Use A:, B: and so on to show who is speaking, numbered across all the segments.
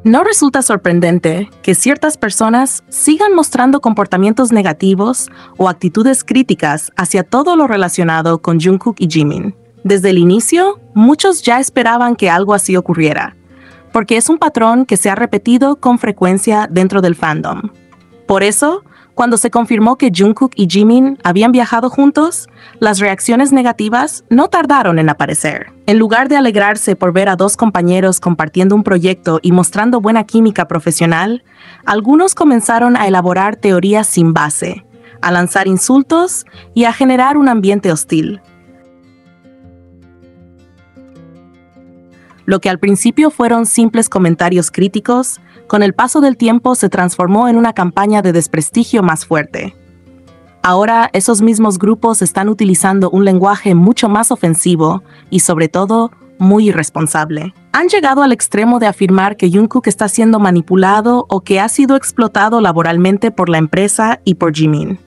A: No resulta sorprendente que ciertas personas sigan mostrando comportamientos negativos o actitudes críticas hacia todo lo relacionado con Jungkook y Jimin. Desde el inicio, muchos ya esperaban que algo así ocurriera, porque es un patrón que se ha repetido con frecuencia dentro del fandom. Por eso, cuando se confirmó que Jungkook y Jimin habían viajado juntos, las reacciones negativas no tardaron en aparecer. En lugar de alegrarse por ver a dos compañeros compartiendo un proyecto y mostrando buena química profesional, algunos comenzaron a elaborar teorías sin base, a lanzar insultos y a generar un ambiente hostil. Lo que al principio fueron simples comentarios críticos, con el paso del tiempo se transformó en una campaña de desprestigio más fuerte. Ahora, esos mismos grupos están utilizando un lenguaje mucho más ofensivo y, sobre todo, muy irresponsable. Han llegado al extremo de afirmar que Jungkook está siendo manipulado o que ha sido explotado laboralmente por la empresa y por Jimin.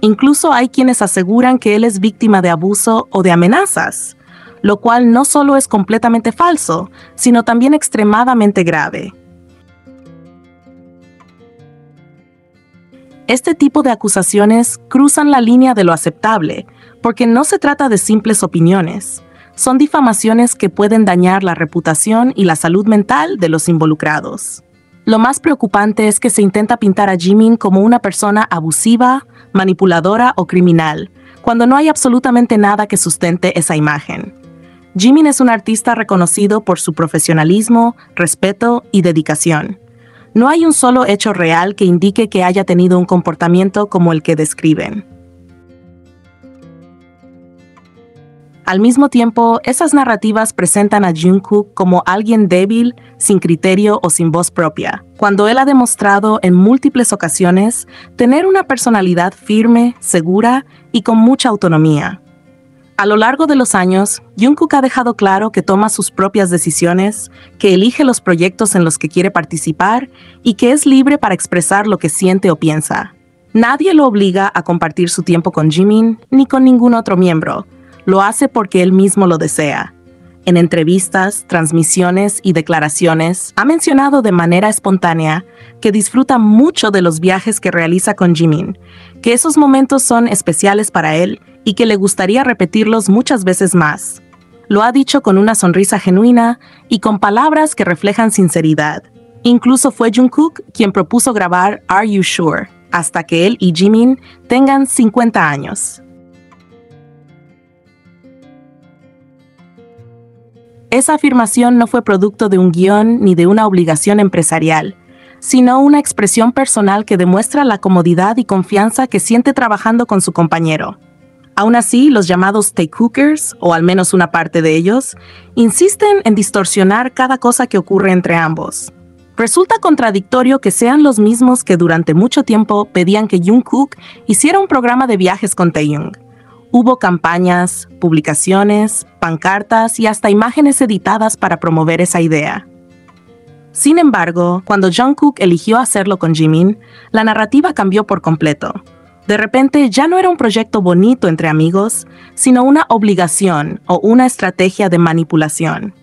A: Incluso hay quienes aseguran que él es víctima de abuso o de amenazas, lo cual no solo es completamente falso, sino también extremadamente grave. Este tipo de acusaciones cruzan la línea de lo aceptable, porque no se trata de simples opiniones. Son difamaciones que pueden dañar la reputación y la salud mental de los involucrados. Lo más preocupante es que se intenta pintar a Jimin como una persona abusiva, manipuladora o criminal, cuando no hay absolutamente nada que sustente esa imagen. Jimin es un artista reconocido por su profesionalismo, respeto y dedicación. No hay un solo hecho real que indique que haya tenido un comportamiento como el que describen. Al mismo tiempo, esas narrativas presentan a Jungkook como alguien débil, sin criterio o sin voz propia, cuando él ha demostrado en múltiples ocasiones tener una personalidad firme, segura y con mucha autonomía. A lo largo de los años, Jungkook ha dejado claro que toma sus propias decisiones, que elige los proyectos en los que quiere participar y que es libre para expresar lo que siente o piensa. Nadie lo obliga a compartir su tiempo con Jimin ni con ningún otro miembro. Lo hace porque él mismo lo desea. En entrevistas, transmisiones y declaraciones, ha mencionado de manera espontánea que disfruta mucho de los viajes que realiza con Jimin, que esos momentos son especiales para él y que le gustaría repetirlos muchas veces más. Lo ha dicho con una sonrisa genuina y con palabras que reflejan sinceridad. Incluso fue Jungkook quien propuso grabar Are You Sure, hasta que él y Jimin tengan 50 años. Esa afirmación no fue producto de un guión ni de una obligación empresarial, sino una expresión personal que demuestra la comodidad y confianza que siente trabajando con su compañero. Aún así, los llamados takehookers, o al menos una parte de ellos, insisten en distorsionar cada cosa que ocurre entre ambos. Resulta contradictorio que sean los mismos que durante mucho tiempo pedían que Jungkook hiciera un programa de viajes con Taeyong. Hubo campañas, publicaciones, pancartas y hasta imágenes editadas para promover esa idea. Sin embargo, cuando Jungkook eligió hacerlo con Jimin, la narrativa cambió por completo. De repente ya no era un proyecto bonito entre amigos, sino una obligación o una estrategia de manipulación.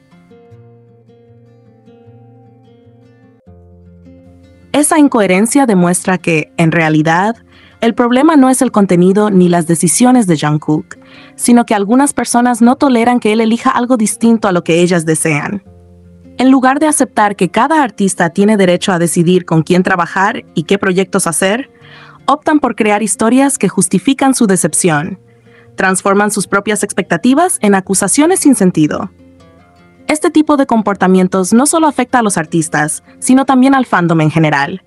A: Esa incoherencia demuestra que, en realidad, el problema no es el contenido ni las decisiones de Jungkook, sino que algunas personas no toleran que él elija algo distinto a lo que ellas desean. En lugar de aceptar que cada artista tiene derecho a decidir con quién trabajar y qué proyectos hacer, optan por crear historias que justifican su decepción, transforman sus propias expectativas en acusaciones sin sentido. Este tipo de comportamientos no solo afecta a los artistas, sino también al fandom en general.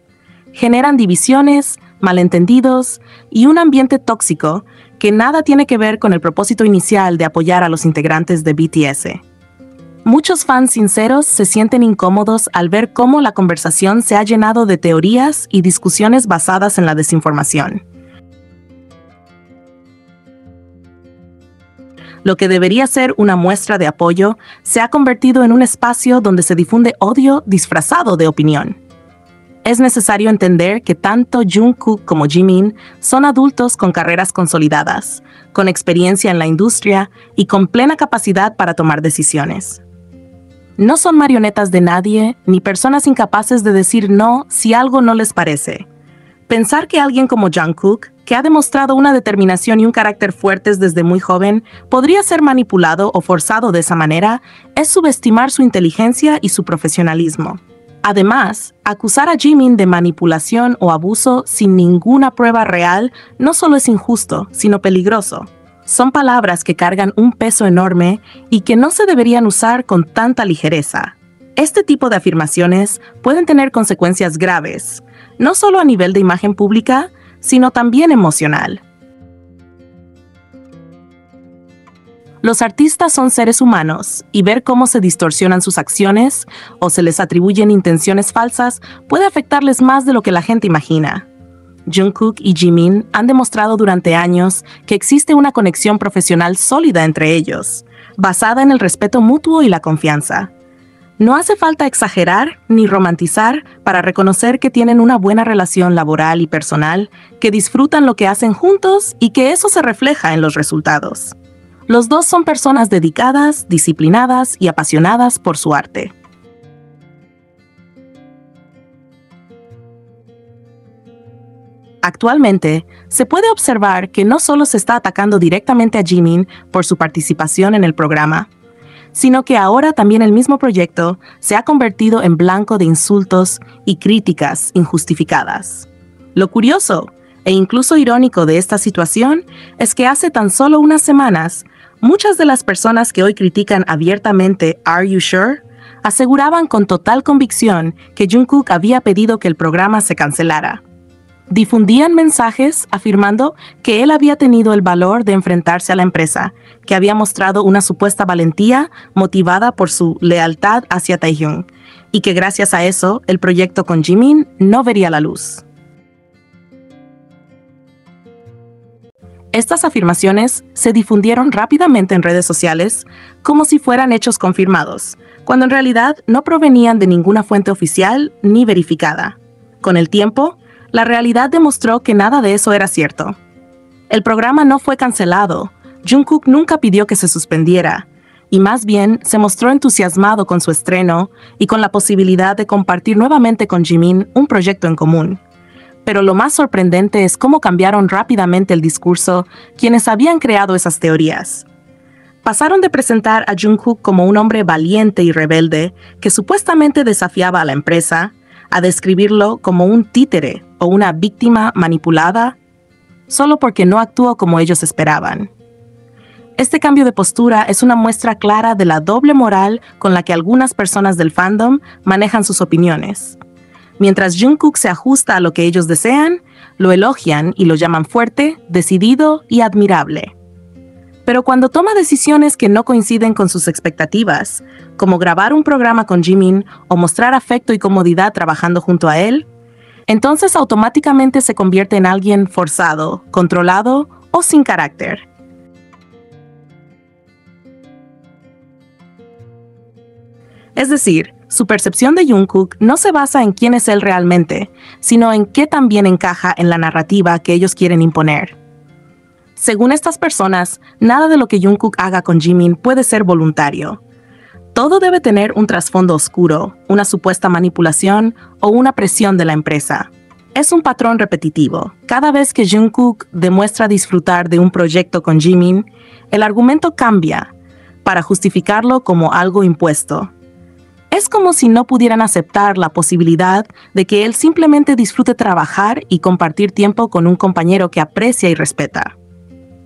A: Generan divisiones, malentendidos y un ambiente tóxico que nada tiene que ver con el propósito inicial de apoyar a los integrantes de BTS. Muchos fans sinceros se sienten incómodos al ver cómo la conversación se ha llenado de teorías y discusiones basadas en la desinformación. Lo que debería ser una muestra de apoyo se ha convertido en un espacio donde se difunde odio disfrazado de opinión. Es necesario entender que tanto Jungkook como Jimin son adultos con carreras consolidadas, con experiencia en la industria y con plena capacidad para tomar decisiones. No son marionetas de nadie, ni personas incapaces de decir no si algo no les parece. Pensar que alguien como Jungkook, que ha demostrado una determinación y un carácter fuertes desde muy joven, podría ser manipulado o forzado de esa manera, es subestimar su inteligencia y su profesionalismo. Además, acusar a Jimin de manipulación o abuso sin ninguna prueba real no solo es injusto, sino peligroso. Son palabras que cargan un peso enorme y que no se deberían usar con tanta ligereza. Este tipo de afirmaciones pueden tener consecuencias graves, no solo a nivel de imagen pública, sino también emocional. Los artistas son seres humanos y ver cómo se distorsionan sus acciones o se les atribuyen intenciones falsas puede afectarles más de lo que la gente imagina. Jungkook y Jimin han demostrado durante años que existe una conexión profesional sólida entre ellos, basada en el respeto mutuo y la confianza. No hace falta exagerar ni romantizar para reconocer que tienen una buena relación laboral y personal, que disfrutan lo que hacen juntos y que eso se refleja en los resultados. Los dos son personas dedicadas, disciplinadas y apasionadas por su arte. Actualmente, se puede observar que no solo se está atacando directamente a Jimin por su participación en el programa, sino que ahora también el mismo proyecto se ha convertido en blanco de insultos y críticas injustificadas. Lo curioso e incluso irónico de esta situación es que hace tan solo unas semanas, muchas de las personas que hoy critican abiertamente Are You Sure? Aseguraban con total convicción que Jungkook había pedido que el programa se cancelara. Difundían mensajes afirmando que él había tenido el valor de enfrentarse a la empresa, que había mostrado una supuesta valentía motivada por su lealtad hacia Taehyung, y que gracias a eso el proyecto con Jimin no vería la luz. Estas afirmaciones se difundieron rápidamente en redes sociales como si fueran hechos confirmados, cuando en realidad no provenían de ninguna fuente oficial ni verificada. Con el tiempo, la realidad demostró que nada de eso era cierto. El programa no fue cancelado, Jungkook nunca pidió que se suspendiera, y más bien se mostró entusiasmado con su estreno y con la posibilidad de compartir nuevamente con Jimin un proyecto en común. Pero lo más sorprendente es cómo cambiaron rápidamente el discurso quienes habían creado esas teorías. Pasaron de presentar a Jungkook como un hombre valiente y rebelde que supuestamente desafiaba a la empresa, a describirlo como un títere o una víctima manipulada, solo porque no actuó como ellos esperaban. Este cambio de postura es una muestra clara de la doble moral con la que algunas personas del fandom manejan sus opiniones. Mientras Jungkook se ajusta a lo que ellos desean, lo elogian y lo llaman fuerte, decidido y admirable. Pero cuando toma decisiones que no coinciden con sus expectativas, como grabar un programa con Jimin o mostrar afecto y comodidad trabajando junto a él, entonces automáticamente se convierte en alguien forzado, controlado o sin carácter. Es decir, su percepción de Jungkook no se basa en quién es él realmente, sino en qué tan bien encaja en la narrativa que ellos quieren imponer. Según estas personas, nada de lo que Jungkook haga con Jimin puede ser voluntario. Todo debe tener un trasfondo oscuro, una supuesta manipulación o una presión de la empresa. Es un patrón repetitivo. Cada vez que Jungkook demuestra disfrutar de un proyecto con Jimin, el argumento cambia para justificarlo como algo impuesto. Es como si no pudieran aceptar la posibilidad de que él simplemente disfrute trabajar y compartir tiempo con un compañero que aprecia y respeta.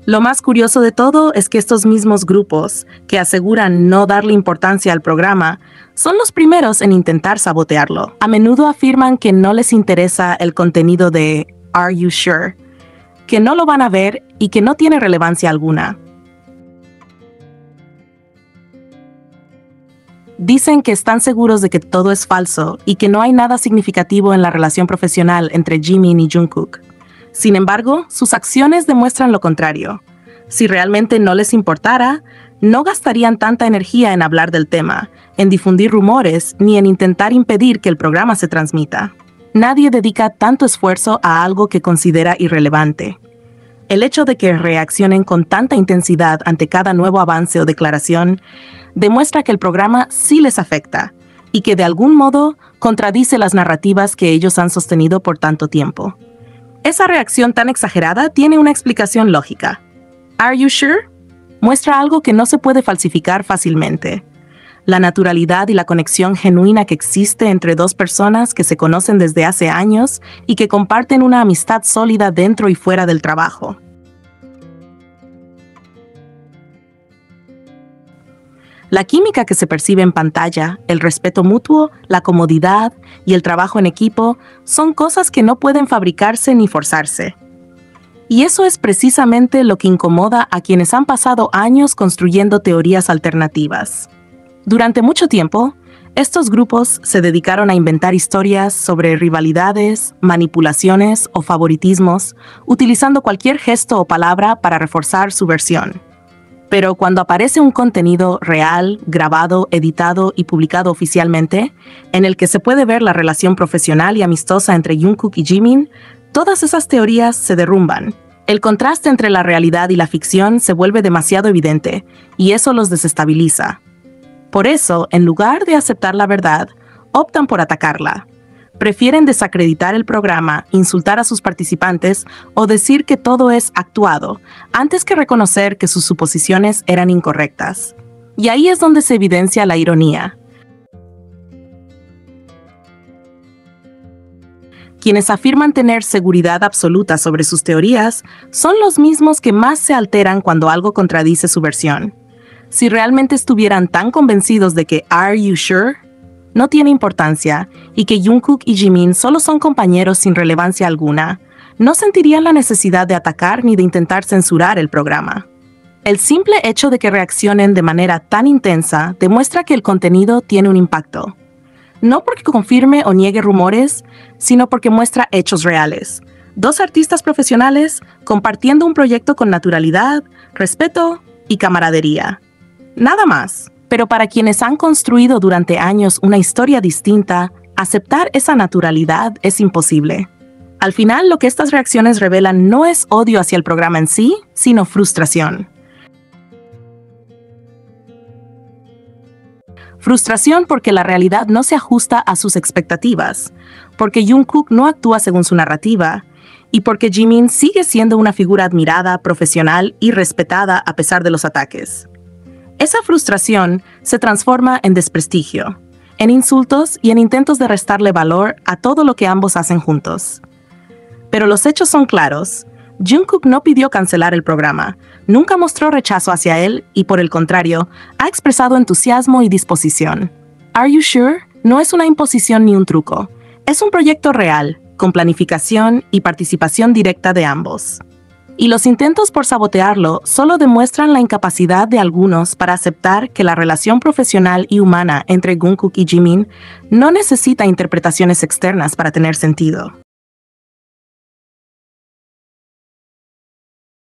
A: Lo más curioso de todo es que estos mismos grupos, que aseguran no darle importancia al programa, son los primeros en intentar sabotearlo. A menudo afirman que no les interesa el contenido de Are You Sure?, que no lo van a ver y que no tiene relevancia alguna. Dicen que están seguros de que todo es falso y que no hay nada significativo en la relación profesional entre Jimin y Jungkook. Sin embargo, sus acciones demuestran lo contrario. Si realmente no les importara, no gastarían tanta energía en hablar del tema, en difundir rumores, ni en intentar impedir que el programa se transmita. Nadie dedica tanto esfuerzo a algo que considera irrelevante. El hecho de que reaccionen con tanta intensidad ante cada nuevo avance o declaración demuestra que el programa sí les afecta y que de algún modo contradice las narrativas que ellos han sostenido por tanto tiempo. Esa reacción tan exagerada tiene una explicación lógica. ¿Are you sure? Muestra algo que no se puede falsificar fácilmente. La naturalidad y la conexión genuina que existe entre dos personas que se conocen desde hace años y que comparten una amistad sólida dentro y fuera del trabajo. La química que se percibe en pantalla, el respeto mutuo, la comodidad y el trabajo en equipo son cosas que no pueden fabricarse ni forzarse. Y eso es precisamente lo que incomoda a quienes han pasado años construyendo teorías alternativas. Durante mucho tiempo, estos grupos se dedicaron a inventar historias sobre rivalidades, manipulaciones o favoritismos, utilizando cualquier gesto o palabra para reforzar su versión. Pero cuando aparece un contenido real, grabado, editado y publicado oficialmente, en el que se puede ver la relación profesional y amistosa entre Jungkook y Jimin, todas esas teorías se derrumban. El contraste entre la realidad y la ficción se vuelve demasiado evidente, y eso los desestabiliza. Por eso, en lugar de aceptar la verdad, optan por atacarla. Prefieren desacreditar el programa, insultar a sus participantes o decir que todo es actuado, antes que reconocer que sus suposiciones eran incorrectas. Y ahí es donde se evidencia la ironía. Quienes afirman tener seguridad absoluta sobre sus teorías son los mismos que más se alteran cuando algo contradice su versión. Si realmente estuvieran tan convencidos de que ¿Are you sure? No tiene importancia y que Jungkook y Jimin solo son compañeros sin relevancia alguna, no sentirían la necesidad de atacar ni de intentar censurar el programa. El simple hecho de que reaccionen de manera tan intensa demuestra que el contenido tiene un impacto. No porque confirme o niegue rumores, sino porque muestra hechos reales. Dos artistas profesionales compartiendo un proyecto con naturalidad, respeto y camaradería. Nada más. Pero para quienes han construido durante años una historia distinta, aceptar esa naturalidad es imposible. Al final, lo que estas reacciones revelan no es odio hacia el programa en sí, sino frustración. Frustración porque la realidad no se ajusta a sus expectativas, porque Jungkook no actúa según su narrativa, y porque Jimin sigue siendo una figura admirada, profesional y respetada a pesar de los ataques. Esa frustración se transforma en desprestigio, en insultos y en intentos de restarle valor a todo lo que ambos hacen juntos. Pero los hechos son claros. Jungkook no pidió cancelar el programa, nunca mostró rechazo hacia él y, por el contrario, ha expresado entusiasmo y disposición. ¿Are you sure? No es una imposición ni un truco. Es un proyecto real, con planificación y participación directa de ambos. Y los intentos por sabotearlo solo demuestran la incapacidad de algunos para aceptar que la relación profesional y humana entre Jungkook y Jimin no necesita interpretaciones externas para tener sentido.